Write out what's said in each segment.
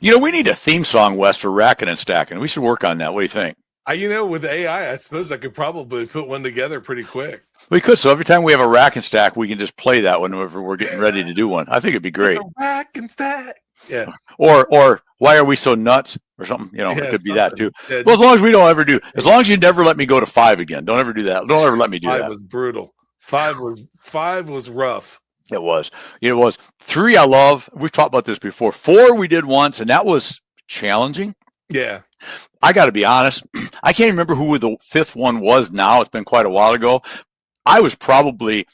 We need a theme song, Wes, for racking and stacking. We should work on that. What do you think? With AI, I suppose I could probably put one together pretty quick. We could. So every time we have a rack and stack, we can just play that whenever we're getting ready to do one. I think it'd be great. Rack and stack. Yeah. Or why are we so nuts or something? It could be that too. Yeah. Well, as long as we don't ever do, as long as you never let me go to 5 again. Don't ever do that. Don't ever let me do that. 5 was brutal. 5 was rough. It was. 3 I love. We've talked about this before. 4 we did once, and that was challenging. Yeah. I got to be honest. I can't remember who the 5th one was now. It's been quite a while ago. I was probably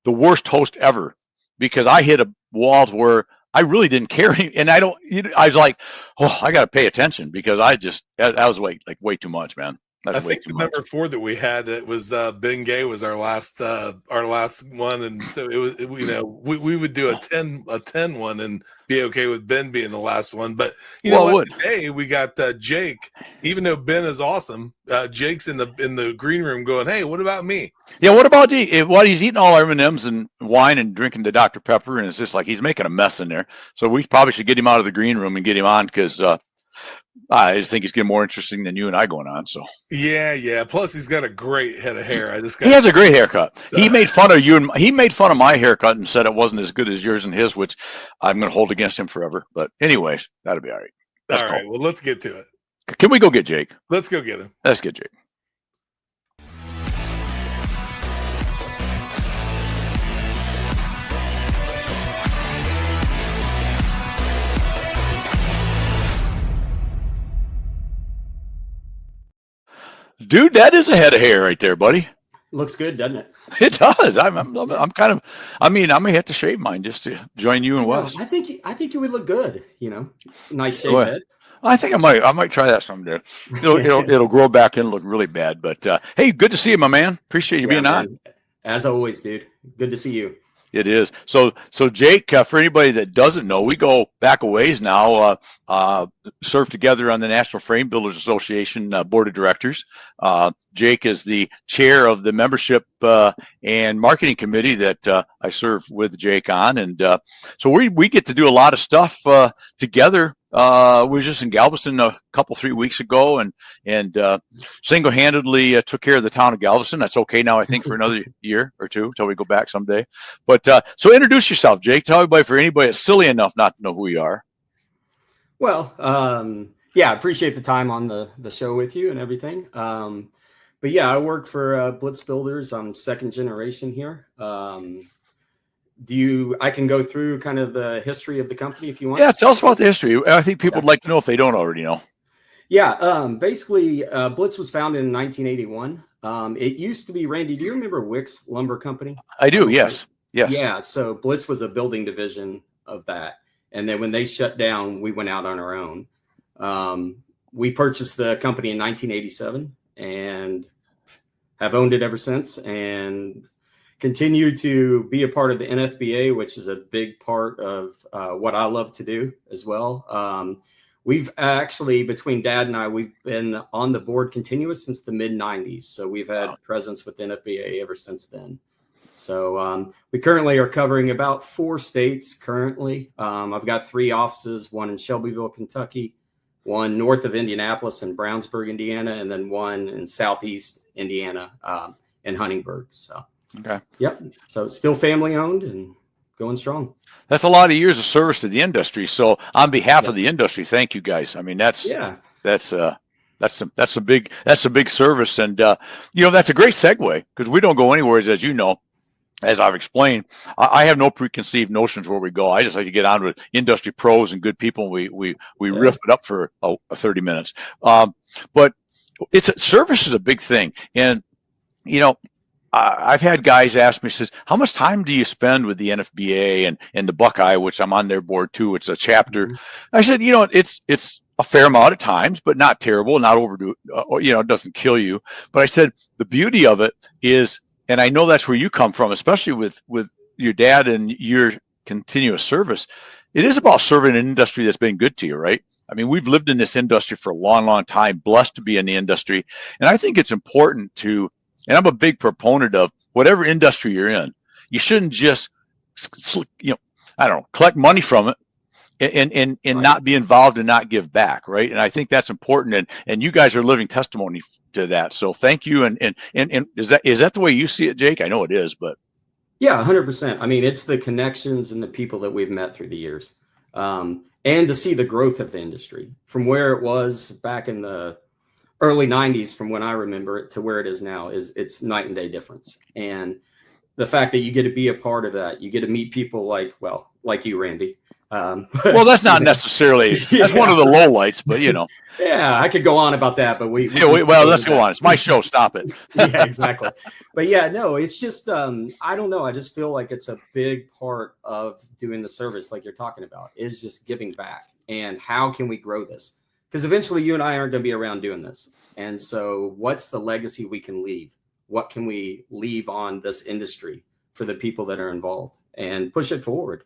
the worst host ever because I hit a wall where I really didn't care. And I was like, oh, I got to pay attention because that was way too much, man. I think the number 4 that we had, it was Ben Gay was our last one, and so it was we would do a 10 one and be okay with Ben being the last one. But today we got Jake. Even though Ben is awesome, Jake's in the green room going, "Hey, what about me?" Yeah, what about he's eating all M&Ms and wine and drinking the Dr. Pepper, and it's just like he's making a mess in there. So we probably should get him out of the green room and get him on because. I just think he's getting more interesting than you and I going on. So yeah. Plus, he's got a great head of hair. He has a great haircut. So. He made fun of you, and he made fun of my haircut and said it wasn't as good as yours and his, which I'm going to hold against him forever. But anyways, that'll be all right. All right. Well, let's get to it. Can we go get Jake? Let's go get him. Let's get Jake. Dude, that is a head of hair right there, buddy. Looks good, doesn't it? It does. I'm kind of. I may have to shave mine just to join you and Wes. I think you would look good. Nice shaved head. I think I might try that someday. It'll grow back in and look really bad. But hey, good to see you, my man. Appreciate you being on. As always, dude. Good to see you. It is. So Jake, for anybody that doesn't know, we go back a ways now, served together on the National Frame Builders Association Board of Directors. Jake is the chair of the membership and marketing committee that I serve with Jake on. And so we get to do a lot of stuff together. We were just in Galveston a 3 weeks ago and single-handedly took care of the town of Galveston. That's okay now, I think, for another year or two until we go back someday. But so introduce yourself, Jake. Tell everybody, for anybody that's silly enough not to know who you are. Well, I appreciate the time on the show with you and everything. But yeah, I work for Blitz Builders. I'm second generation here. I can go through kind of the history of the company if you want. Yeah, tell us about the history. I think people would like to know if they don't already know. Yeah, basically, Blitz was founded in 1981. It used to be, Randy, do you remember Wicks Lumber Company? I do, yes. Yes. Yeah, so Blitz was a building division of that. And then when they shut down, we went out on our own. We purchased the company in 1987 and have owned it ever since and continue to be a part of the NFBA, which is a big part of what I love to do as well. We've actually, between Dad and I, we've been on the board continuous since the mid-90s. So we've had presence with the NFBA ever since then. So we currently are covering about 4 states currently. I've got 3 offices, one in Shelbyville, Kentucky, one north of Indianapolis in Brownsburg, Indiana, and then one in southeast Indiana in Huntingburg. So, okay. Yep. So it's still family owned and going strong. That's a lot of years of service to the industry. So on behalf of the industry, thank you guys. I mean, that's a big service. And, that's a great segue because we don't go anywhere, as you know. As I've explained, I have no preconceived notions where we go. I just like to get on with industry pros and good people. We riff it up for 30 minutes. But service is a big thing. And, I've had guys ask me, says, how much time do you spend with the NFBA and the Buckeye, which I'm on their board too. It's a chapter. Mm-hmm. I said, it's a fair amount of times, but not terrible, not overdo it. It doesn't kill you. But I said, the beauty of it is, and I know that's where you come from, especially with your dad and your continuous service. It is about serving an industry that's been good to you, right? I mean, we've lived in this industry for a long, long time, blessed to be in the industry. And I think it's important and I'm a big proponent of whatever industry you're in, you shouldn't just, collect money from it and Right. not be involved and not give back, right? And I think that's important, and you guys are living testimony to that. So thank you. And is that the way you see it, Jake? I know it is, but Yeah, 100%. I mean, it's the connections and the people that we've met through the years, and to see the growth of the industry from where it was back in the early 90s, from when I remember it, to where it is now, it's night and day difference. And the fact that you get to be a part of that, you get to meet people like you, Randy. Well, that's not necessarily, that's one of the low lights, but yeah, I could go on about that, but well, let's go on. It's my show. Stop it. Yeah, exactly. But yeah, no, it's just, I don't know. I just feel like it's a big part of doing the service, like you're talking about, is just giving back. And how can we grow this? Because eventually you and I aren't going to be around doing this. And so what's the legacy we can leave? What can we leave on this industry for the people that are involved and push it forward?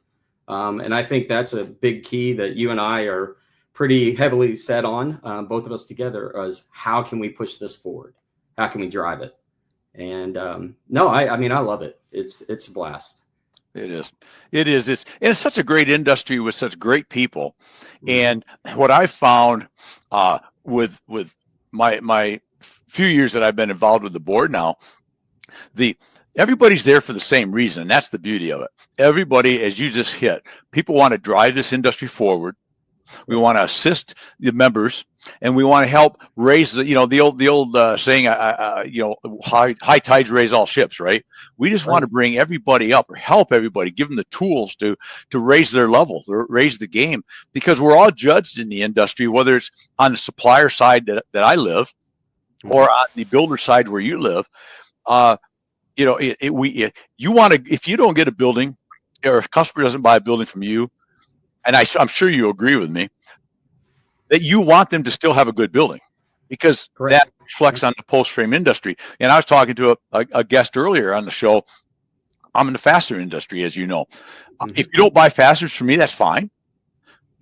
And I think that's a big key that you and I are pretty heavily set on, both of us together, is how can we push this forward? How can we drive it? And no, I mean, I love it. It's a blast. It is. It's such a great industry with such great people. And what I found with my few years that I've been involved with the board now, everybody's there for the same reason. And that's the beauty of it. Everybody, as you just hit, people want to drive this industry forward. We want to assist the members, and we want to help raise the old saying, high tides raise all ships, right? We just want to bring everybody up, or help everybody, give them the tools to raise their level, or raise the game, because we're all judged in the industry, whether it's on the supplier side that I live, or on the builder side where you live. You want to, if you don't get a building, or if a customer doesn't buy a building from you, and I'm sure you agree with me, that you want them to still have a good building, because that reflects on the post frame industry. And I was talking to a guest earlier on the show. I'm in the fastener industry, as you know. If you don't buy fasteners from me, that's fine.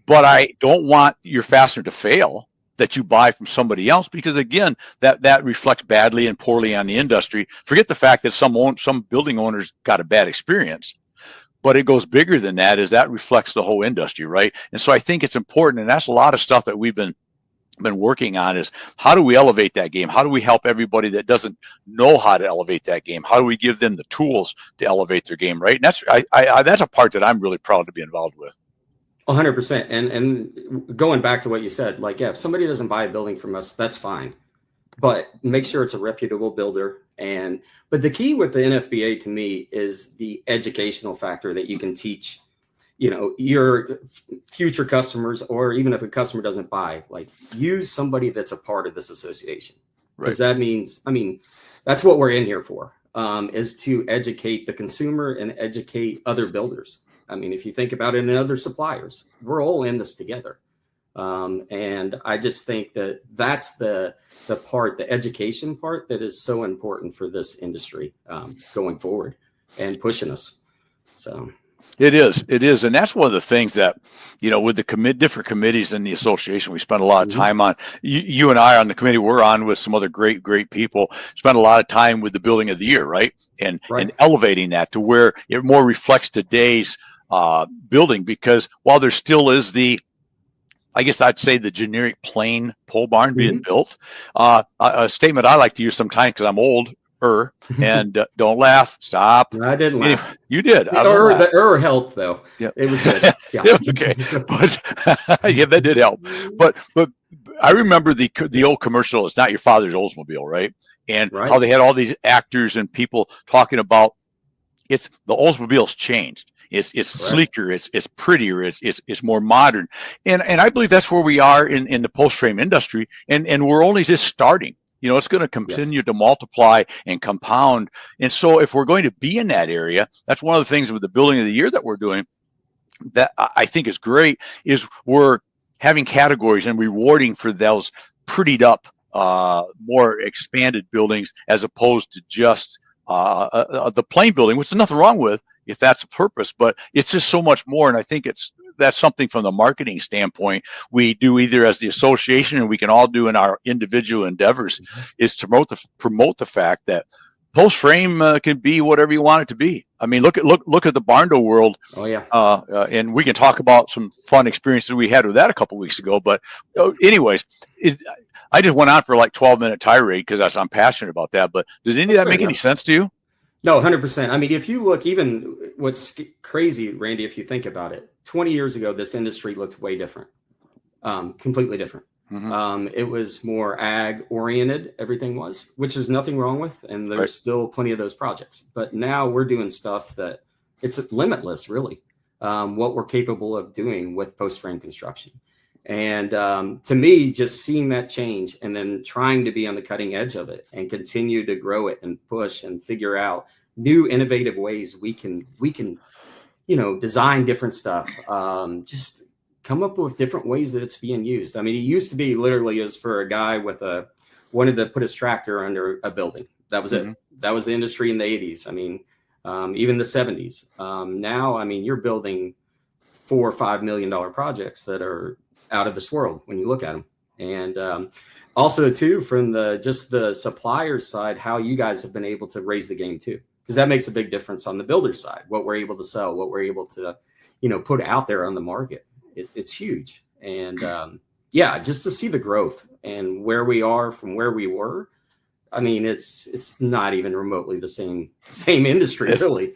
But I don't want your fastener to fail that you buy from somebody else, because again, that reflects badly and poorly on the industry. Forget the fact that some building owners got a bad experience. But it goes bigger than that, as that reflects the whole industry, right? And so I think it's important, and that's a lot of stuff that we've been working on, is how do we elevate that game? How do we help everybody that doesn't know how to elevate that game? How do we give them the tools to elevate their game, right? And that's a part that I'm really proud to be involved with. 100%. And going back to what you said, like, yeah, if somebody doesn't buy a building from us, that's fine. But make sure it's a reputable builder. But the key with the NFBA to me is the educational factor that you can teach, your future customers, or even if a customer doesn't buy, like, use somebody that's a part of this association. Because that means, that's what we're in here for, is to educate the consumer and educate other builders. If you think about it, and other suppliers, we're all in this together. And I just think that that's the part, the education part, that is so important for this industry going forward and pushing us. So it is. And that's one of the things that, with the different committees in the association, we spend a lot of time on. You and I on the committee we're on with some other great people, spend a lot of time with the building of the year, right? And elevating that to where it more reflects today's building, because while there still is I guess I'd say the generic plain pole barn being built. A statement I like to use sometimes, because I'm older, and don't laugh. Stop. I didn't laugh. You did. The helped though. Yeah. It was good. Yeah. It was okay. But yeah, that did help. But I remember the old commercial, "It's not your father's Oldsmobile," right? And how they had all these actors and people talking about the Oldsmobile's changed. It's sleeker, it's prettier, it's more modern, and I believe that's where we are in the post frame industry, and we're only just starting. It's going to continue to multiply and compound, and so if we're going to be in that area, that's one of the things with the building of the year that we're doing that I think is great, is we're having categories and rewarding for those prettied up, more expanded buildings, as opposed to just the plain building, which there's nothing wrong with if that's the purpose, but it's just so much more. And I think that's something from the marketing standpoint we do, either as the association, and we can all do in our individual endeavors, is to promote the fact that post frame can be whatever you want it to be. I mean, look at the barn door world. Oh yeah. And we can talk about some fun experiences we had with that a couple weeks ago. But anyways, I just went on for like 12-minute tirade because I'm passionate about that. But did any of that make any sense to you? No, 100%. I mean, if you look, even what's crazy, Randy, if you think about it, 20 years ago, this industry looked way different, completely different. Mm-hmm. It was more ag oriented, everything was, which is nothing wrong with. And there's still plenty of those projects. But now we're doing stuff that it's limitless, really, what we're capable of doing with post frame construction. And to me, just seeing that change and then trying to be on the cutting edge of it and continue to grow it and push and figure out new innovative ways we can, design different stuff, just come up with different ways that it's being used. I mean, it used to be literally as for a guy wanted to put his tractor under a building. That was it. That was the industry in the 80s. I mean, even the 70s. Now, I mean, you're building $4 or $5 million projects that are out of this world when you look at them. And also too, from the supplier side, how you guys have been able to raise the game too, because that makes a big difference on the builder side, what we're able to sell, what we're able to, put out there on the market. It's huge. And just to see the growth and where we are from where we were. I mean, it's not even remotely the same industry, really.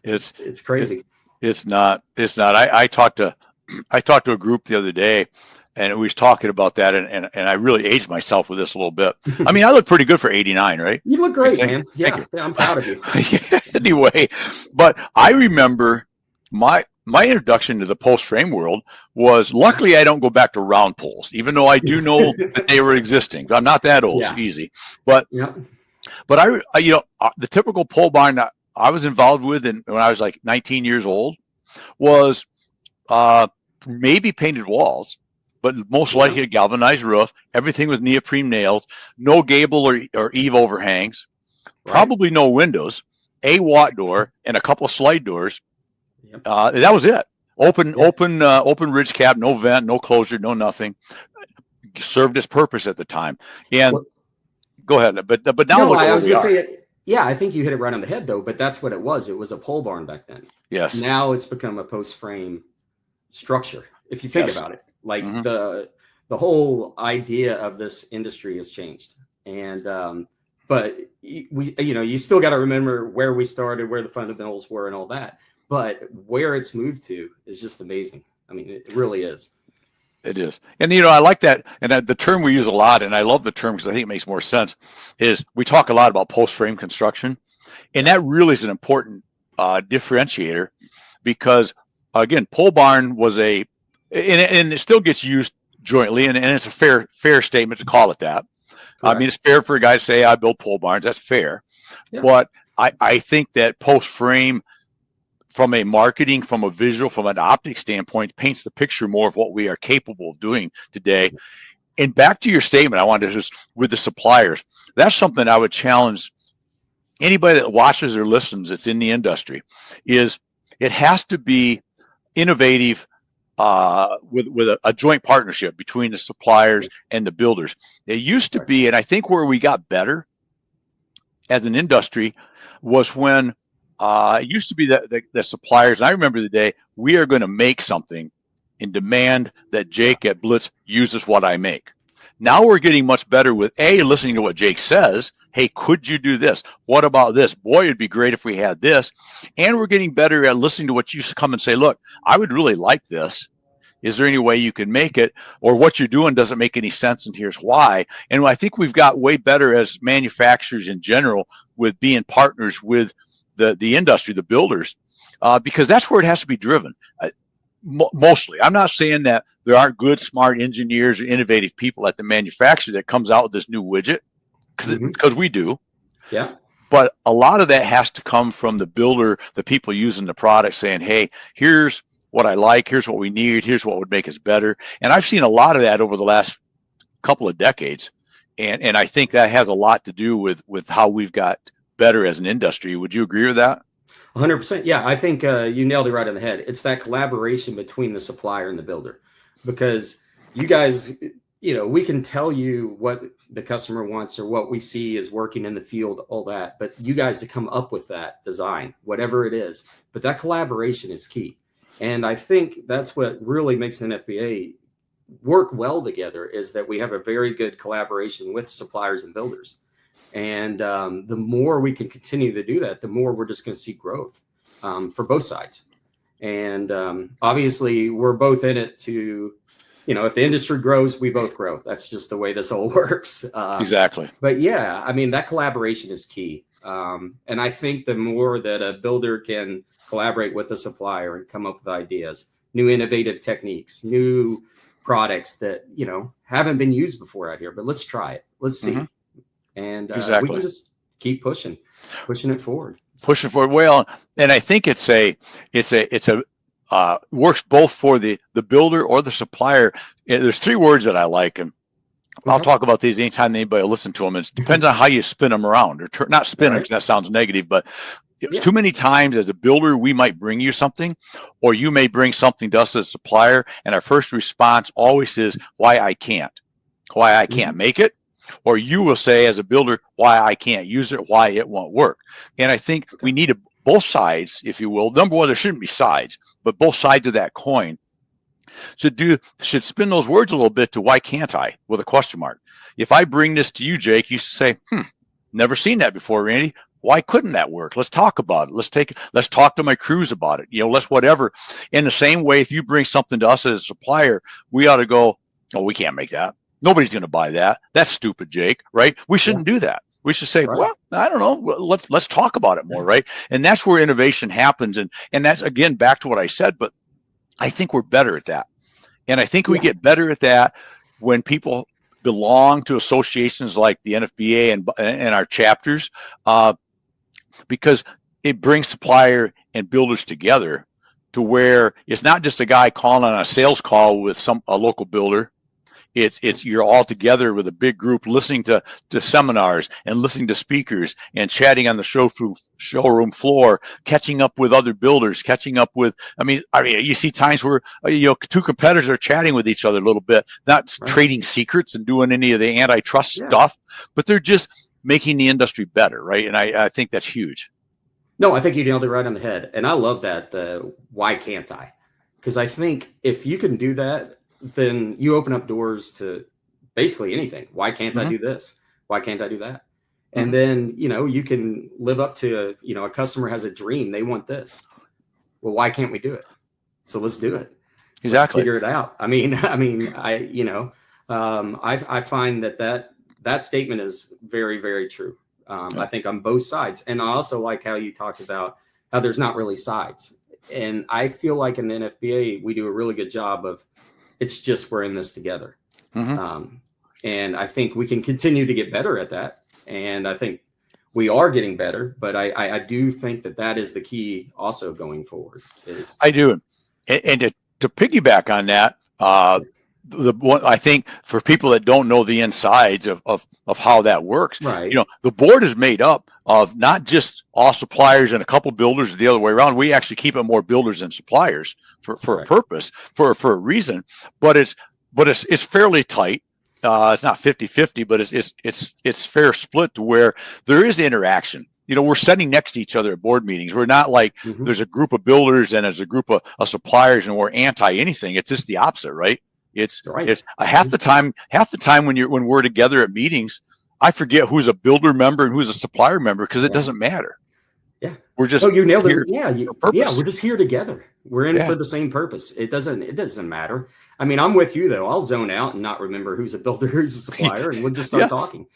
It's crazy. It's not. I talked to a group the other day, and we was talking about that, and I really aged myself with this a little bit. I mean, I look pretty good for 89, right? You look great, man. Yeah, I'm proud of you. Anyway, but I remember my introduction to the post frame world was, luckily I don't go back to round poles, even though I do know that they were existing. I'm not that old. It's easy, but I the typical pole barn that I was involved with when I was like 19 years old was maybe painted walls, but most likely a galvanized roof. Everything was neoprene nails, no gable or eave overhangs, probably no windows, a watt door, and a couple of slide doors. That was it. Open ridge cap, no vent, no closure, no nothing. Served its purpose at the time. And go ahead, but now look at where we are. Yeah, I think you hit it right on the head, though. But that's what it was. It was a pole barn back then. Yes. Now it's become a post frame structure. If you think about it, like the whole idea of this industry has changed. And but you still got to remember where we started, where the fundamentals were, and all that. But where it's moved to is just amazing. I mean, it really is. It is. And, I like that. And the term we use a lot, and I love the term because I think it makes more sense, is we talk a lot about post-frame construction. And that really is an important differentiator because, again, pole barn was and it still gets used jointly, and it's a fair statement to call it that. Correct. I mean, it's fair for a guy to say, I build pole barns. That's fair. Yeah. But I think that post-frame, from a marketing, from a visual, from an optic standpoint, paints the picture more of what we are capable of doing today. And back to your statement, I wanted to just, with the suppliers, that's something I would challenge anybody that watches or listens that's in the industry, is it has to be innovative with a joint partnership between the suppliers and the builders. It used to be, and I think where we got better as an industry was when it used to be that the suppliers, and I remember the day, we are going to make something and demand that Jake at Blitz uses what I make. Now we're getting much better with listening to what Jake says. Hey, could you do this? What about this? Boy, it'd be great if we had this. And we're getting better at listening to what you come and say, look, I would really like this. Is there any way you can make it? Or what you're doing doesn't make any sense, and here's why. And I think we've got way better as manufacturers in general with being partners with the industry, the builders, because that's where it has to be driven. Mostly. I'm not saying that there aren't good, smart engineers or innovative people at the manufacturer that comes out with this new widget, because we do. Yeah. But a lot of that has to come from the builder, the people using the product, saying, hey, here's what I like, here's what we need, here's what would make us better. And I've seen a lot of that over the last couple of decades. And I think that has a lot to do with how we've got better as an industry. Would you agree with that? 100%. Yeah, I think you nailed it right on the head. It's that collaboration between the supplier and the builder, because you guys, we can tell you what the customer wants or what we see is working in the field, all that, but you guys to come up with that design, whatever it is. But that collaboration is key. And I think that's what really makes an FBA work well together, is that we have a very good collaboration with suppliers and builders. And the more we can continue to do that, the more we're just going to see growth for both sides. And obviously, we're both in it to, if the industry grows, we both grow. That's just the way this all works. Exactly. But yeah, I mean, that collaboration is key. And I think the more that a builder can collaborate with a supplier and come up with ideas, new innovative techniques, new products that, haven't been used before out here, but let's try it. Let's see. And we can just keep pushing it forward. Pushing forward. Well, and I think it's a works both for the builder or the supplier. There's 3 words that I like, and I'll talk about these anytime anybody will listen to them. It depends on how you spin them around, or not spin them, because that sounds negative, but too many times as a builder, we might bring you something, or you may bring something to us as a supplier, and our first response always is why I can't make it. Or you will say as a builder, why I can't use it, why it won't work. And I think we need both sides, if you will. Number one, there shouldn't be sides, but both sides of that coin should spin those words a little bit to why can't I, with a question mark. If I bring this to you, Jake, you say, never seen that before, Randy. Why couldn't that work? Let's talk about it. Let's talk to my crews about it. Let's whatever. In the same way, if you bring something to us as a supplier, we ought to go, oh, we can't make that. Nobody's going to buy that. That's stupid, Jake, right? We shouldn't do that. We should say, well, I don't know. Let's talk about it more, right? And that's where innovation happens. And that's, again, back to what I said, but I think we're better at that. And I think we get better at that when people belong to associations like the NFBA and our chapters, because it brings supplier and builders together to where it's not just a guy calling on a sales call with a local builder. It's you're all together with a big group listening to seminars and listening to speakers and chatting on the showroom floor, catching up with other builders, catching up with, I mean, you see times where, 2 competitors are chatting with each other a little bit, not trading secrets and doing any of the antitrust stuff, but they're just making the industry better, right? And I think that's huge. No, I think you nailed it right on the head. And I love that, why can't I? Because I think if you can do that, then you open up doors to basically anything. Why can't I do this? Why can't I do that? And then, you can live up to, a customer has a dream. They want this. Well, why can't we do it? So let's do it. Exactly. Let's figure it out. I find that statement is very, very true. I think on both sides. And I also like how you talked about how there's not really sides. And I feel like in the NFBA, we do a really good job of, it's just we're in this together. And I think we can continue to get better at that. And I think we are getting better, but I do think that is the key also going forward. I do. And to piggyback on that, I think for people that don't know the insides of how that works, right. The board is made up of not just all suppliers and a couple builders the other way around. We actually keep it more builders than suppliers for a purpose, for a reason, but it's fairly tight. It's not 50-50, but it's fair split to where there is interaction. We're sitting next to each other at board meetings. We're not like there's a group of builders and there's a group of suppliers and we're anti anything. It's just the opposite, right? It's half the time when we're together at meetings, I forget who's a builder member and who's a supplier member because it doesn't matter. Yeah, we're just you nailed it. Yeah, we're just here together. We're in for the same purpose. It doesn't matter. I mean, I'm with you though. I'll zone out and not remember who's a builder, who's a supplier, and we'll just start talking.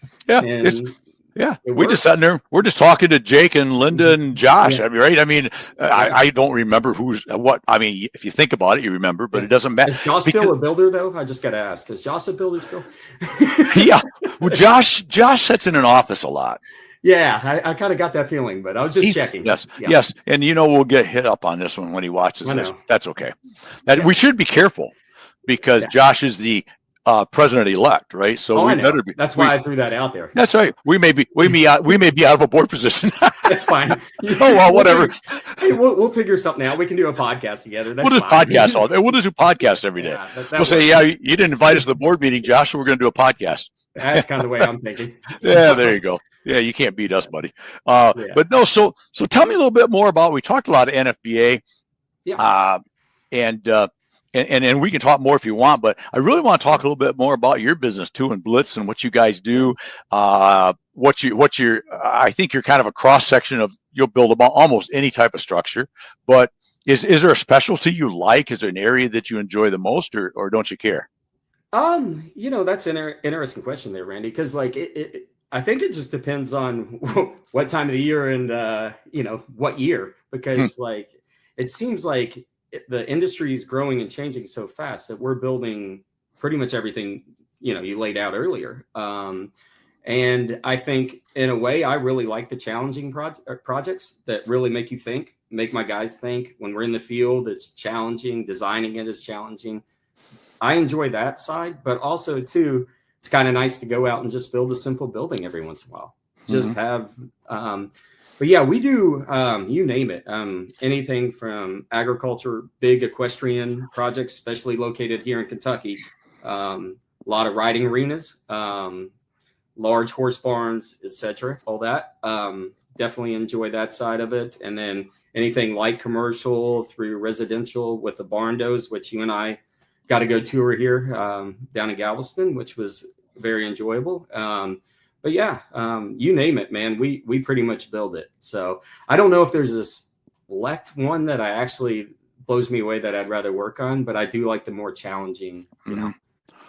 Yeah, we just sat there. We're just talking to Jake and Linda and Josh. I mean, right? I mean, I don't remember who's what. I mean, if you think about it, you remember, but it doesn't matter. Is Josh still a builder, though? I just got to ask. Is Josh a builder still? Yeah. Well, Josh sits in an office a lot. Yeah, I kind of got that feeling, but I was just checking. Yes. And we'll get hit up on this one when he watches this. That's okay. We should be careful because Josh is the president-elect, right? So I we know. better be. That's why I threw that out there. That's right. We may be out of a board position. That's fine. Oh well, whatever. We'll figure something out. We can do a podcast together. That's We'll just fine. podcast all day. We'll just do podcasts every day. Yeah, that We'll say, works. yeah, you didn't invite us to the board meeting, Josh, so we're going to do a podcast. That's kind of the way I'm thinking. Yeah, there you go. Yeah, you can't beat us, buddy. Yeah. But no, so tell me a little bit more about. We talked a lot of NFBA, and we can talk more if you want. But I really want to talk a little bit more about your business too, and Blitz and what you guys do. I think you're kind of a cross section of. You'll build about almost any type of structure, but is there a specialty you like? Is there an area that you enjoy the most, or don't you care? That's an interesting question there, Randy, because like I think it just depends on what time of the year and what year, because like it seems like the industry is growing and changing so fast that we're building pretty much everything you laid out earlier. And I think in a way I really like the challenging projects that really make you think, make my guys think. When we're in the field, it's challenging. Designing it is challenging. I enjoy that side, but also too, it's kind of nice to go out and just build a simple building every once in a while. Just have, but yeah, we do, you name it. Anything from agriculture, big equestrian projects, especially located here in Kentucky. A lot of riding arenas, large horse barns, etc. All that. Definitely enjoy that side of it. And then anything light commercial through residential with the barn doors, which you and I got to go tour here down in Galveston, which was very enjoyable. But yeah, you name it, man. We pretty much build it. So I don't know if there's this select one that I actually blows me away that I'd rather work on, but I do like the more challenging,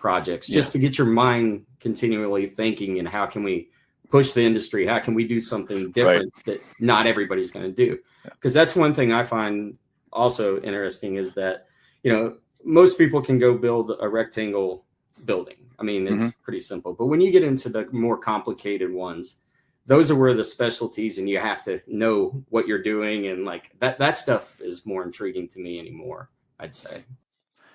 projects just to get your mind continually thinking and how can we push the industry? How can we do something different that not everybody's going to do? Because that's one thing I find also interesting is that, most people can go build a rectangle building. I mean, it's pretty simple, but when you get into the more complicated ones, those are where the specialties and you have to know what you're doing. And like that stuff is more intriguing to me anymore, I'd say.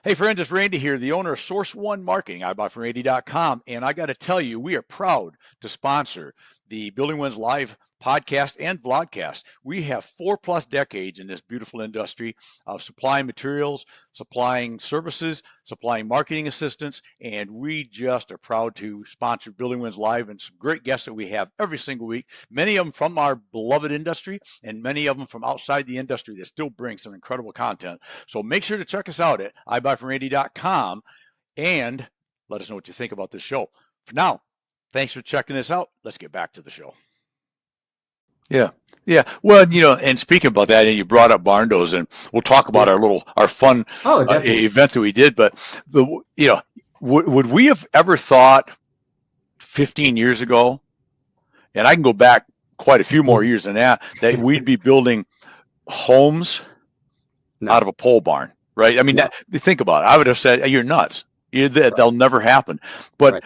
Hey, friends, it's Randy here, the owner of Source One Marketing, ibuyfromrandy.com. And I got to tell you, we are proud to sponsor the Building Wins Live podcast and vlogcast. We have 4+ decades in this beautiful industry of supplying materials, supplying services, supplying marketing assistance, and we just are proud to sponsor Building Wins Live and some great guests that we have every single week, many of them from our beloved industry and many of them from outside the industry that still bring some incredible content. So make sure to check us out at ibuyfromrandy.com and let us know what you think about this show. For now, thanks for checking this out. Let's get back to the show. Yeah. Well, and speaking about that, and you brought up barn doors, and we'll talk about our fun event that we did. But would we have ever thought 15 years ago, and I can go back quite a few more years than that we'd be building homes out of a pole barn, right? I mean, think about it. I would have said, you're nuts. They'll never happen. But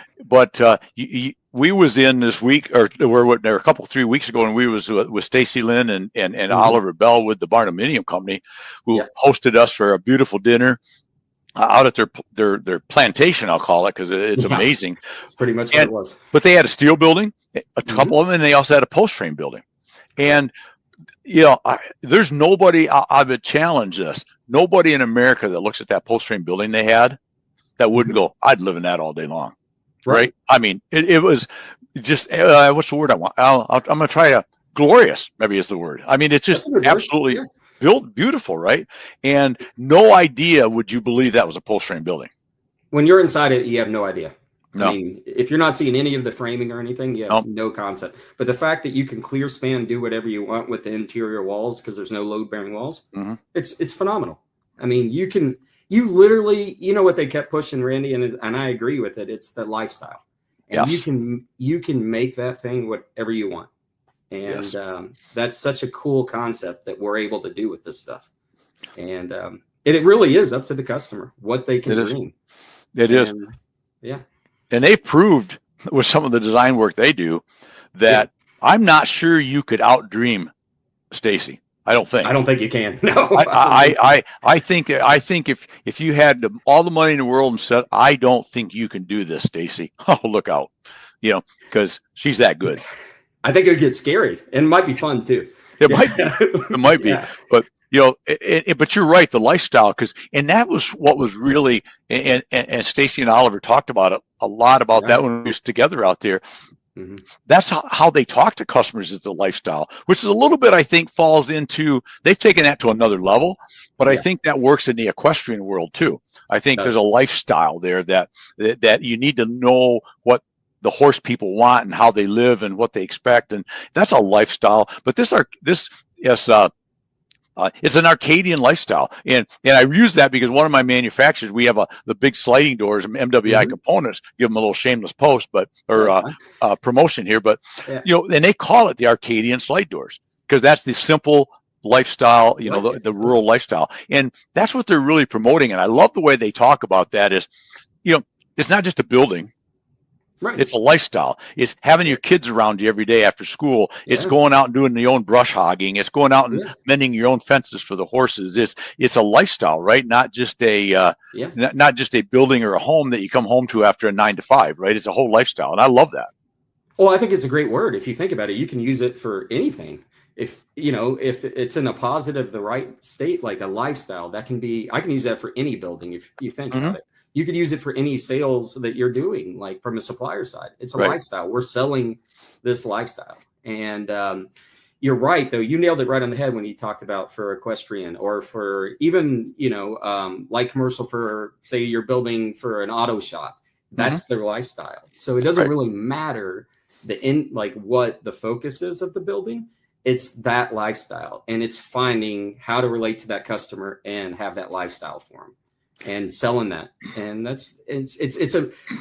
we was in this week, or a couple 3 weeks ago, and we was with Stacy Lynn and Oliver Bell with the Barnuminium Company, who hosted us for a beautiful dinner out at their plantation, I'll call it, because it's amazing. It's pretty much what it was. But they had a steel building, a couple of them, and they also had a post frame building. And there's nobody. I would challenge this. Nobody in America that looks at that post frame building they had that wouldn't go, I'd live in that all day long. Right. I mean, it was just, what's the word I want? I'm going to try glorious, maybe is the word. I mean, it's just absolutely built beautiful. Right. And no idea would you believe that was a post frame building. When you're inside it, you have no idea. No. I mean, if you're not seeing any of the framing or anything, you have no concept. But the fact that you can clear span, do whatever you want with the interior walls, because there's no load bearing walls, it's phenomenal. I mean, you literally, what they kept pushing, Randy, and I agree with it. It's the lifestyle, and you can make that thing whatever you want, and that's such a cool concept that we're able to do with this stuff, and it really is up to the customer what they can dream. It is, and they've proved with some of the design work they do that I'm not sure you could outdream Stacy. I don't think. I don't think you can. No. I think if you had all the money in the world and said, I don't think you can do this, Stacy. Oh, look out, because she's that good. I think it would get scary, and it might be fun too. It might be. It might be. Yeah. But but you're right. The lifestyle, and that was what was really, and Stacy and Oliver talked about it a lot about that when we was together out there. Mm-hmm. That's how they talk to customers, is the lifestyle, which is a little bit, I think, falls into, they've taken that to another level, but I think that works in the equestrian world too. I think there's a lifestyle there that you need to know what the horse people want and how they live and what they expect, and that's a lifestyle. But this is it's an Arcadian lifestyle, and I use that because one of my manufacturers, we have the big sliding doors, MWI components. Give them a little shameless post, promotion here, but and they call it the Arcadian slide doors because that's the simple lifestyle, the rural lifestyle, and that's what they're really promoting. And I love the way they talk about that. Is it's not just a building. Right. It's a lifestyle. It's having your kids around you every day after school. It's going out and doing your own brush hogging. It's going out and mending your own fences for the horses. It's a lifestyle, right? Not just not just a building or a home that you come home to after a 9 to 5, right? It's a whole lifestyle, and I love that. Well, I think it's a great word. If you think about it, you can use it for anything. If it's in a positive, the right state, like a lifestyle, I can use that for any building. If you think about it. You could use it for any sales that you're doing, like from a supplier side. It's a lifestyle. We're selling this lifestyle. And you're right, though. You nailed it right on the head when you talked about for equestrian or for even, light commercial for, say, you're building for an auto shop. That's their lifestyle. So it doesn't really matter what the focus is of the building. It's that lifestyle. And it's finding how to relate to that customer and have that lifestyle for them. And selling that, and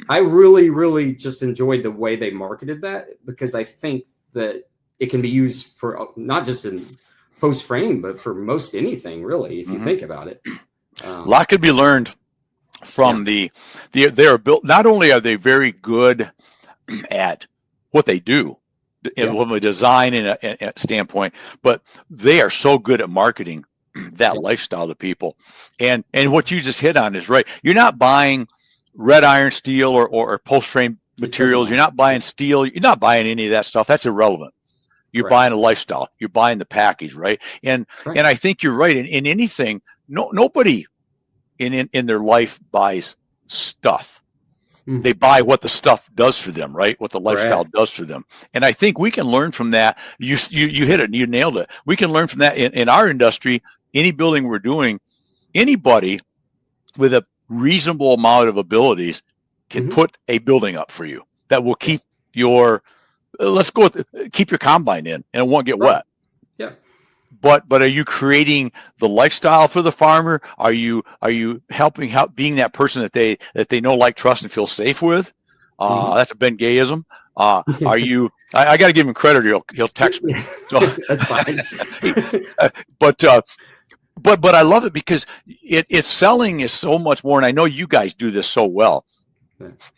I really, really just enjoyed the way they marketed that, because I think that it can be used for not just in post frame, but for most anything, really, if you think about it. A lot could be learned from they're built. Not only are they very good at what they do from a design and a standpoint, but they are so good at marketing that lifestyle to people. And what you just hit on is right. You're not buying red iron steel or post frame materials. You're not buying steel. You're not buying any of that stuff. That's irrelevant. You're buying a lifestyle. You're buying the package, right? And I think you're right. In anything, nobody in their life buys stuff. They buy what the stuff does for them, right? What the lifestyle does for them. And I think we can learn from that. You hit it and you nailed it. We can learn from that in our industry. Any building we're doing, anybody with a reasonable amount of abilities can put a building up for you that will keep your, keep your combine in and it won't get wet. Yeah. But are you creating the lifestyle for the farmer? Are you helping being that person that they know, like, trust, and feel safe with? That's a Ben Gayism. Are you? I got to give him credit. He'll text me. So, that's fine. But I love it because it's selling is so much more. And I know you guys do this so well.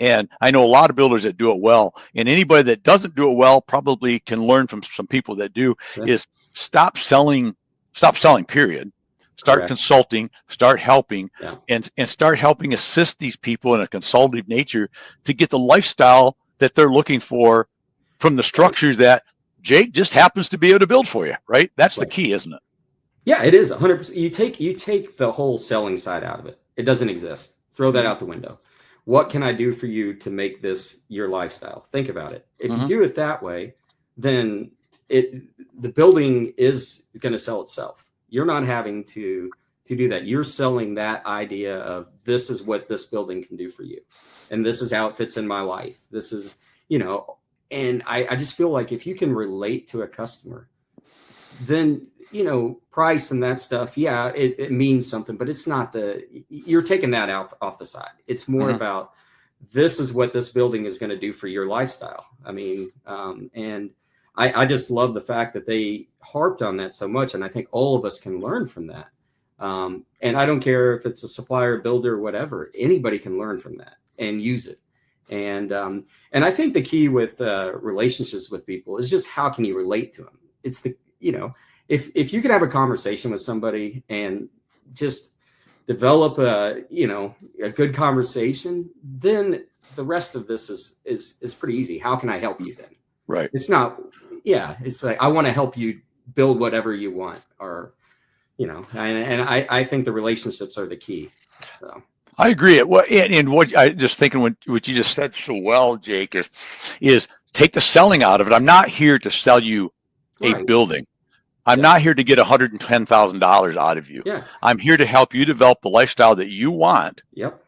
And I know a lot of builders that do it well. And anybody that doesn't do it well probably can learn from some people that do. Is stop selling, period. Start consulting, start helping, and start helping assist these people in a consultative nature to get the lifestyle that they're looking for from the structure that Jake just happens to be able to build for you, right? That's the key, isn't it? Yeah, it is 100%. You take the whole selling side out of it. It doesn't exist. Throw that out the window. What can I do for you to make this your lifestyle? Think about it. If you do it that way, then the building is going to sell itself. You're not having to do that. You're selling that idea of this is what this building can do for you. And this is how it fits in my life. This is, and I just feel like if you can relate to a customer, then, price and that stuff, it means something, but it's not you're taking that out off the side. It's more about this is what this building is going to do for your lifestyle. I mean, and I just love the fact that they harped on that so much. And I think all of us can learn from that. And I don't care if it's a supplier, builder, whatever, anybody can learn from that and use it. And I think the key with relationships with people is just how can you relate to them? It's if you can have a conversation with somebody and just develop a good conversation, then the rest of this is pretty easy. How can I help you then? Right. It's not, it's like, I want to help you build whatever you want, or, and I think the relationships are the key. So I agree. Well, and what I just thinking, what you just said so well, Jake, is take the selling out of it. I'm not here to sell you a building. I'm not here to get $110,000 out of you. Yeah. I'm here to help you develop the lifestyle that you want. Yep.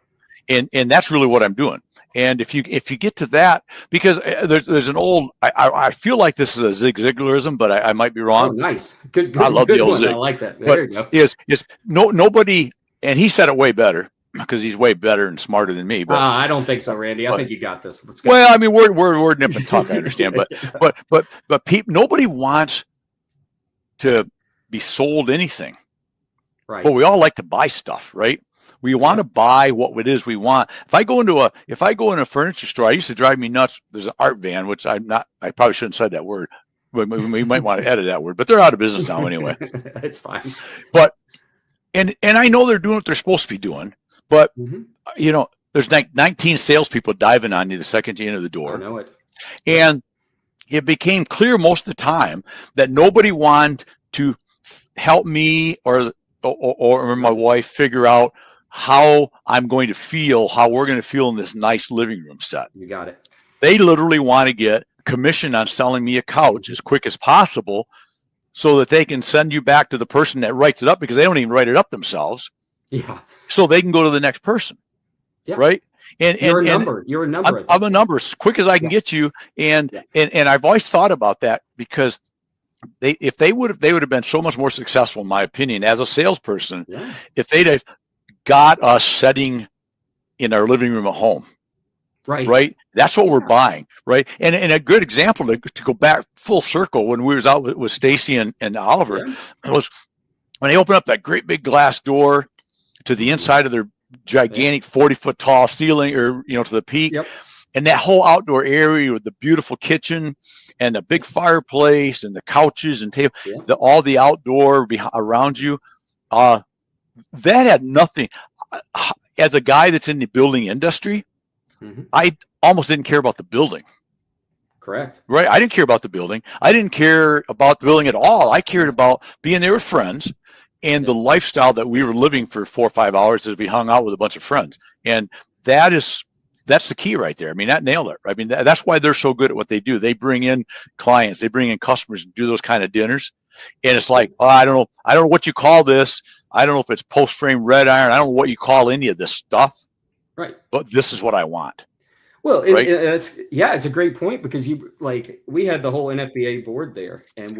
And that's really what I'm doing. And if you get to that, because there's an old, I feel like this is a Zig Ziglarism, but I might be wrong. Oh, nice. Good. I love the old Zig. I like that. There you go. Is nobody, and he said it way better because he's way better and smarter than me. But I don't think so, Randy. I think you got this. Let's go. Well, I mean, we're nip and tuck, I understand, but people, nobody wants to be sold anything, right? But we all like to buy stuff, right? We want to buy what it is we want. If I go into a furniture store, I used to drive me nuts. There's an art van, which I probably shouldn't have said that word. We might want to edit that word, but they're out of business now anyway. It's fine. But and I know they're doing what they're supposed to be doing, but there's like 19 salespeople diving on you the second you enter the door. I know it. And it became clear most of the time that nobody wanted to help me or my wife figure out how I'm going to feel, how we're going to feel in this nice living room set. You got it. They literally want to get commission on selling me a couch as quick as possible so that they can send you back to the person that writes it up, because they don't even write it up themselves. Yeah. So they can go to the next person. Yeah. Right. And you're a number. You're a number. I'm a number as quick as I can get you. And I've always thought about that, because they would have been so much more successful, in my opinion, as a salesperson, if they'd have got us sitting in our living room at home. Right. That's what we're buying. Right. And a good example to go back full circle, when we was out with Stacy and Oliver, was when they opened up that great big glass door to the inside of their gigantic 40-foot tall ceiling, or to the peak, and that whole outdoor area with the beautiful kitchen and the big fireplace and the couches and table, all the outdoor around you, that had nothing. As a guy that's in the building industry, I almost didn't care about the building. Correct. Right. I didn't care about the building. I didn't care about the building at all. I cared about being there with friends and the lifestyle that we were living for 4 or 5 hours as we hung out with a bunch of friends. And that's the key right there. I mean, that nailed it. I mean, that's why they're so good at what they do. They bring in clients, they bring in customers and do those kind of dinners. And it's like, I don't know what you call this. I don't know if it's post frame red iron. I don't know what you call any of this stuff. Right. But this is what I want. Well, it's a great point, because we had the whole NFBA board there, and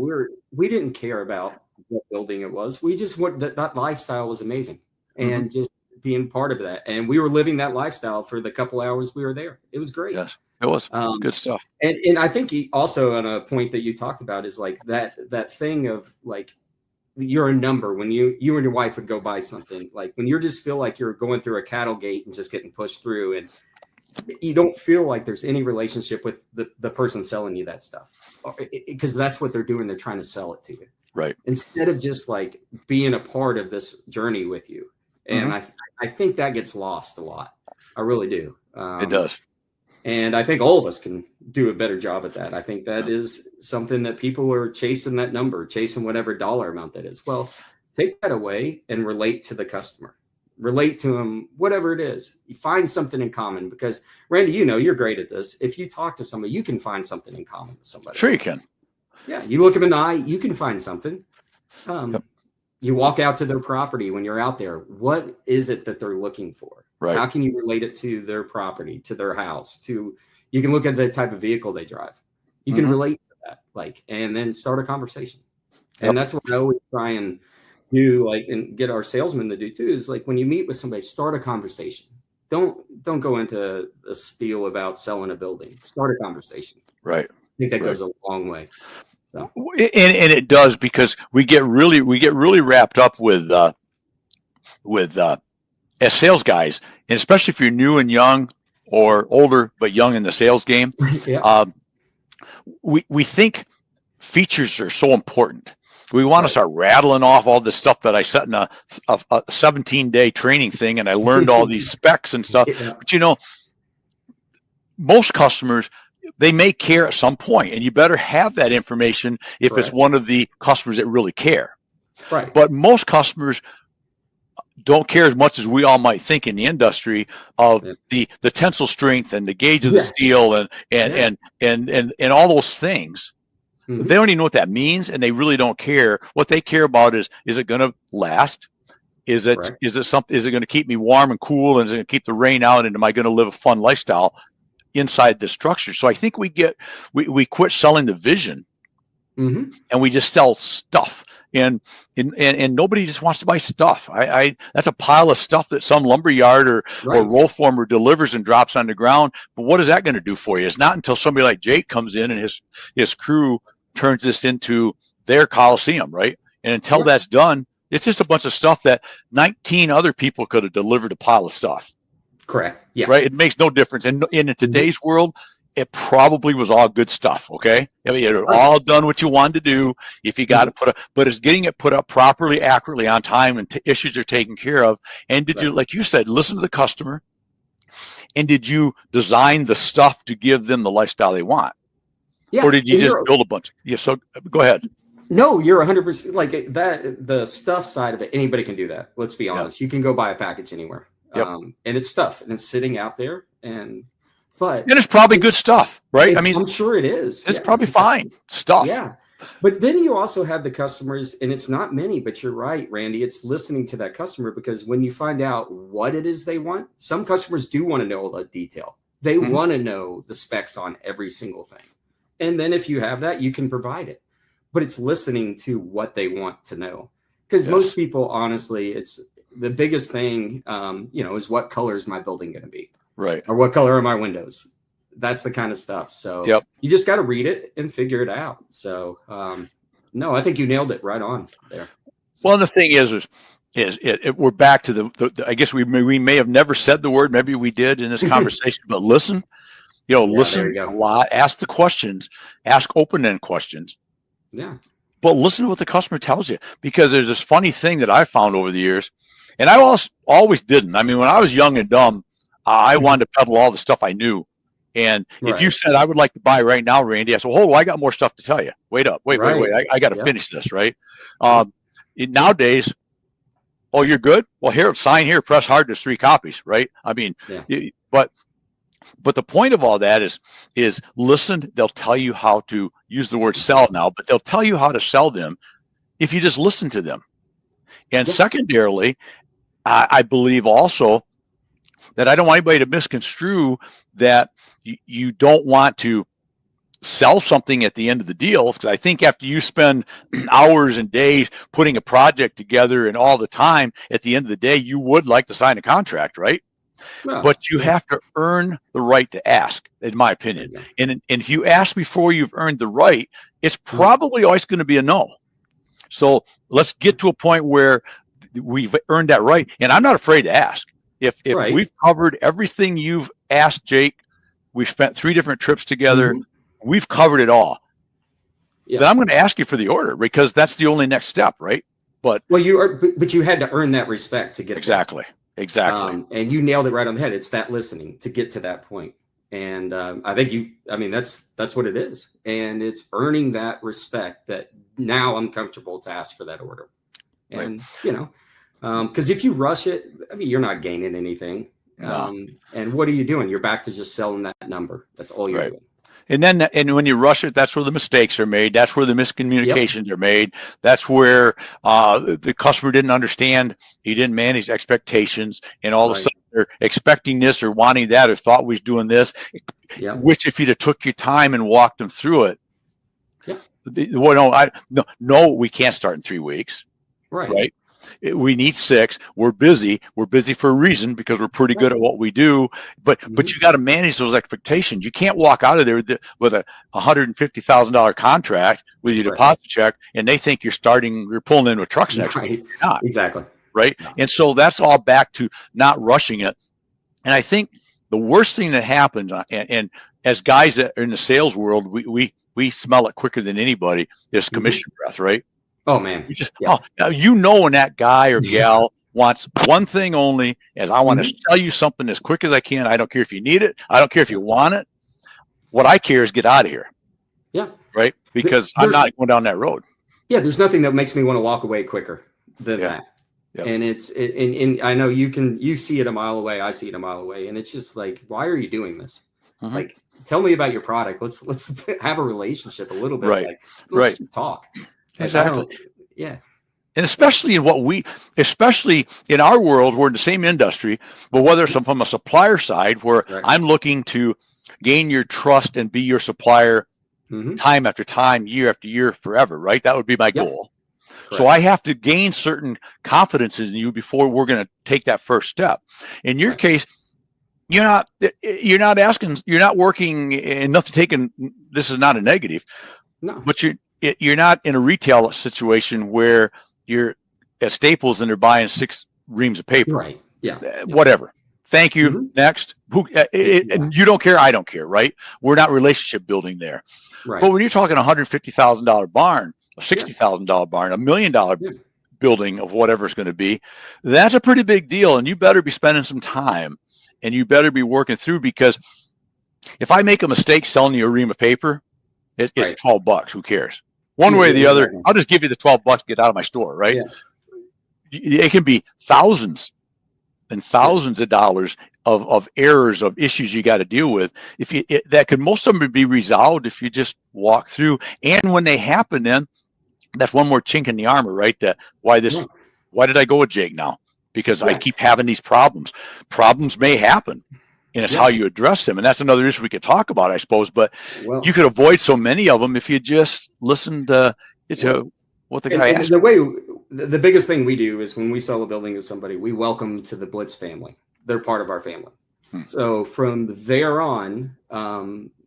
we didn't care about what building it was. We just that lifestyle was amazing, and just being part of that. And we were living that lifestyle for the couple hours we were there. It was great. Yes, it was good stuff. And I think also on a point that you talked about is like that thing of like, you're a number when you and your wife would go buy something, like when you just feel like you're going through a cattle gate and just getting pushed through, and you don't feel like there's any relationship with the person selling you that stuff, because that's what they're doing. They're trying to sell it to you. Right. Instead of just like being a part of this journey with you. And I think that gets lost a lot. I really do. It does. And I think all of us can do a better job at that. I think that is something that people are chasing, that number, chasing whatever dollar amount that is. Well, take that away and relate to the customer. Relate to them, whatever it is. You find something in common, because Randy, you're great at this. If you talk to somebody, you can find something in common with somebody. Sure you can. Yeah, you look them in the eye, you can find something. You walk out to their property when you're out there. What is it that they're looking for? Right. How can you relate it to their property, to their house? You can look at the type of vehicle they drive. You can relate to that, and then start a conversation. And that's what I always try and do, and get our salesmen to do too, is like, when you meet with somebody, start a conversation. Don't go into a spiel about selling a building. Start a conversation. Right. I think that goes a long way. So. And it does, because we get really wrapped up with as sales guys, and especially if you're new and young, or older but young in the sales game. We think features are so important, We want to start rattling off all this stuff that I set in a 17-day training thing, and I learned all these specs and stuff. Yeah. But you know, most customers, they may care at some point, and you better have that information if it's one of the customers that really care. Right. But most customers don't care as much as we all might think in the industry of the tensile strength and the gauge of the steel and all those things. Mm-hmm. They don't even know what that means, and they really don't care. What they care about is it going to last? Is it something? Is it going to keep me warm and cool? And is it going to keep the rain out? And am I going to live a fun lifestyle inside the structure? So I think we quit selling the vision, and we just sell stuff. And nobody just wants to buy stuff. That's a pile of stuff that some lumberyard or roll former delivers and drops on the ground. But what is that going to do for you? It's not until somebody like Jake comes in and his crew turns this into their Coliseum, right? And until that's done, it's just a bunch of stuff that 19 other people could have delivered a pile of stuff. Correct. Yeah. Right. It makes no difference. And in today's world, it probably was all good stuff. Okay. I mean, it all done what you wanted to do. If you got to but it's getting it put up properly, accurately on time, and issues are taken care of. And did you, like you said, listen to the customer? And did you design the stuff to give them the lifestyle they want? Yeah. Or did you just build a bunch? Yeah. So go ahead. No, you're 100% like that. The stuff side of it, anybody can do that. Let's be honest. You can go buy a package anywhere. And it's stuff, and it's sitting out there, and it's probably good stuff, right? I mean, I'm sure it is. It's probably fine stuff. Yeah. But then you also have the customers, and it's not many, but you're right, Randy. It's listening to that customer, because when you find out what it is they want, some customers do want to know all the detail. They want to know the specs on every single thing. And then if you have that, you can provide it. But it's listening to what they want to know. Because most people, honestly, it's the biggest thing, is what color is my building going to be? Right. Or what color are my windows? That's the kind of stuff. So you just got to read it and figure it out. So, no, I think you nailed it right on there. Well, the thing is we're back to the I guess we may have never said the word, maybe we did in this conversation, but listen, listen a lot, ask the questions, ask open-ended questions. Yeah. But listen to what the customer tells you, because there's this funny thing that I found over the years, and I always didn't. I mean, when I was young and dumb, I wanted to peddle all the stuff I knew. And if you said, I would like to buy right now, Randy, I said, hold on, I got more stuff to tell you. Wait up. Wait. I got to finish this, right? Nowadays, oh, you're good? Well, here, sign here, press hard, there's 3 copies, right? I mean, but the point of all that is listen. They'll tell you how to use the word sell now, but they'll tell you how to sell them if you just listen to them. And secondarily, I believe also that I don't want anybody to misconstrue that you don't want to sell something at the end of the deal, because I think after you spend hours and days putting a project together and all the time, at the end of the day, you would like to sign a contract, right? Well, but you have to earn the right to ask, in my opinion. And if you ask before you've earned the right, it's probably always going to be a no. So let's get to a point where we've earned that right. And I'm not afraid to ask. If we've covered everything you've asked, Jake, we've spent 3 different trips together, we've covered it all. Then I'm going to ask you for the order, because that's the only next step, right? But you had to earn that respect to get exactly. there. Exactly. And you nailed it right on the head. It's that listening to get to that point. And I think that's what it is. And it's earning that respect that now I'm comfortable to ask for that order. And, because if you rush it, I mean, you're not gaining anything. No. And what are you doing? You're back to just selling that number. That's all you're doing. And when you rush it, that's where the mistakes are made. That's where the miscommunications are made. That's where the customer didn't understand. He didn't manage expectations, and all of a sudden they're expecting this or wanting that or thought we was doing this. Which, if you'd have took your time and walked them through it, we can't start in 3 weeks. Right. We need 6. We're busy. We're busy for a reason, because we're pretty good at what we do. But you got to manage those expectations. You can't walk out of there with a $150,000 contract with your deposit check, and they think you're pulling into a truck next week. You're not. Exactly. Right. No. And so that's all back to not rushing it. And I think the worst thing that happens, and as guys that are in the sales world, we smell it quicker than anybody, is commission breath, right? Oh man. You just, Yeah. now you know when that guy or gal wants one thing only, as I want to sell you something as quick as I can. I don't care if you need it. I don't care if you want it. What I care is get out of here. Yeah. Right? Because I'm not going down that road. Yeah, there's nothing that makes me want to walk away quicker than that. Yep. And and I know you see it a mile away, I see it a mile away, and it's just like, why are you doing this? Like, tell me about your product. Let's have a relationship a little bit. Right. Like, let's just talk. Exactly. Yeah. And especially especially in our world, we're in the same industry, but whether it's from a supplier side where I'm looking to gain your trust and be your supplier time after time, year after year, forever, right? That would be my goal. Correct. So I have to gain certain confidence in you before we're going to take that first step. In your case, you're not working enough to take in. This is not a negative, but you're not in a retail situation where you're at Staples and they're buying 6 reams of paper. Right. Yeah. Whatever. Thank you. Next. And you don't care. I don't care. Right. We're not relationship building there. Right. But when you're talking $150,000 barn, a $60,000 barn, $1 million building of whatever it's going to be, that's a pretty big deal. And you better be spending some time and you better be working through, because if I make a mistake selling you a ream of paper, it's $12. Who cares? One way or the other, I'll just give you the $12, get out of my store, right? Yeah. It can be thousands and thousands of dollars of errors, of issues you got to deal with. That could most of them be resolved if you just walk through. And when they happen, then that's one more chink in the armor, right? Why did I go with Jake now? Because I keep having these problems. Problems may happen, and it's how you address them. And that's another issue we could talk about, I suppose. But you could avoid so many of them if you just listened to what the guy asked. The biggest thing we do is when we sell a building to somebody, we welcome to the Blitz family. They're part of our family. So from there on,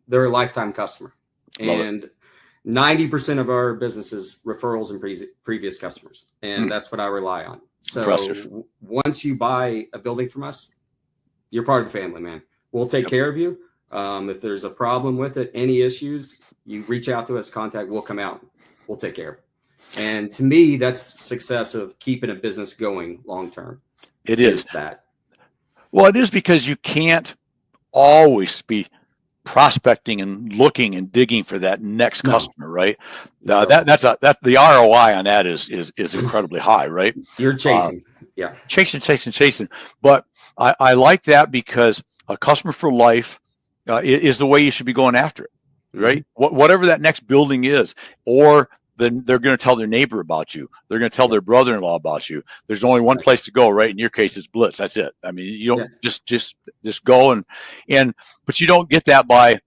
they're a lifetime customer. And 90% of our business is referrals and previous customers. And that's what I rely on. So once you buy a building from us, you're part of the family, man. We'll take care of you. If there's a problem with it, any issues, you reach out to us, we'll come out. We'll take care of it. And to me, that's the success of keeping a business going long term. It is that. Well, it is, because you can't always be prospecting and looking and digging for that next customer, right? That's the ROI on that is incredibly high, right? You're chasing, chasing. But I like that, because a customer for life is the way you should be going after it, right? Whatever that next building is, or then they're going to tell their neighbor about you. They're going to tell their brother-in-law about you. There's only one place to go, right? In your case, it's Blitz. That's it. I mean, you don't just go but you don't get that by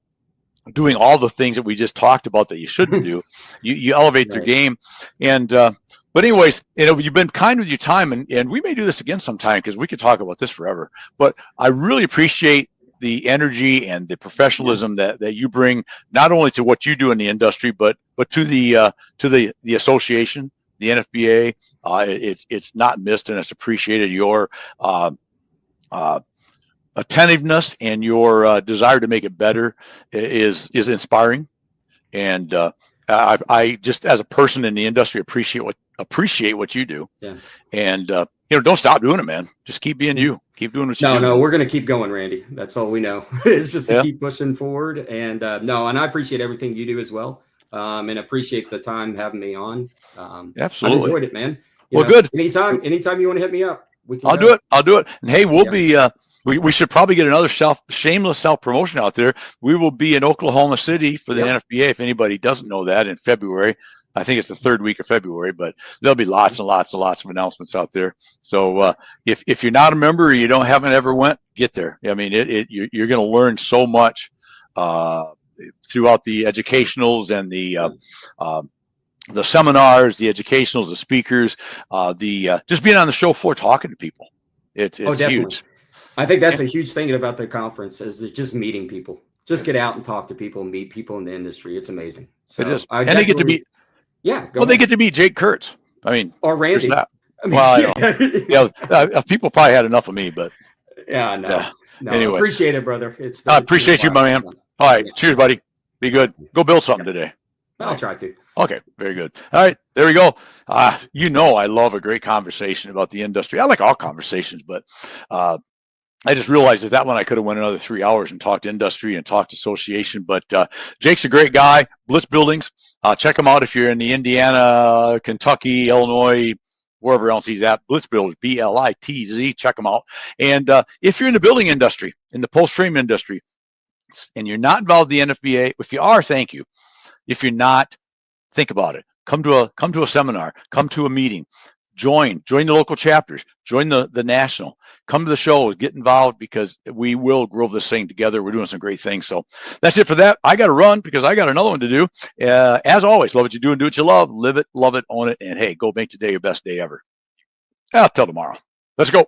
doing all the things that we just talked about that you shouldn't do. You elevate their game. And but anyways, you've been kind with your time, and we may do this again sometime, because we could talk about this forever. But I really appreciate the energy and the professionalism that you bring, not only to what you do in the industry, but to the association, the NFBA. It's not missed, and it's appreciated. Your attentiveness and your desire to make it better is inspiring. And I just, as a person in the industry, appreciate what you do. And don't stop doing it, man. Just keep being you. Keep doing what you do. No, we're going to keep going, Randy. That's all we know. It's just to keep pushing forward. And and I appreciate everything you do as well. And appreciate the time having me on. Absolutely. I enjoyed it, man. Good. Anytime you want to hit me up, I'll do it. And hey, we'll be, we should probably get another shameless self-promotion out there. We will be in Oklahoma City for the NFBA. If anybody doesn't know that, in February. I think it's the 3rd week of February, but there'll be lots and lots of announcements out there. So if you're not a member or you haven't ever went, get there. I mean, you're going to learn so much throughout the educationals and the seminars, the educationals, the speakers, just being on the show floor talking to people. It's huge. I think that's a huge thing about the conference, is just meeting people. Just get out and talk to people, meet people in the industry. It's amazing. So it is. And they get to meet. They get to meet Jake Kirts. I mean, or Randy. People probably had enough of me, but no. Anyway, appreciate it, brother. I appreciate you, my man. All right, cheers, buddy. Be good. Go build something today. I'll try to. Okay, very good. All right, there we go. I love a great conversation about the industry. I like all conversations, but I just realized that one I could have went another 3 hours and talked industry and talked association. But Jake's a great guy. Blitz Buildings. Check him out if you're in the Indiana, Kentucky, Illinois, wherever else he's at. Blitz Builders, BLITZ. Check him out. And if you're in the building industry, in the post frame industry, and you're not involved in the NFBA, if you are, thank you. If you're not, think about it. Come to a seminar. Come to a meeting. Join the local chapters. Join the national. Come to the shows. Get involved, because we will grow this thing together. We're doing some great things. So that's it for that. I got to run because I got another one to do. As always, love what you do and do what you love. Live it, love it, own it, and hey, go make today your best day ever. Till tomorrow. Let's go.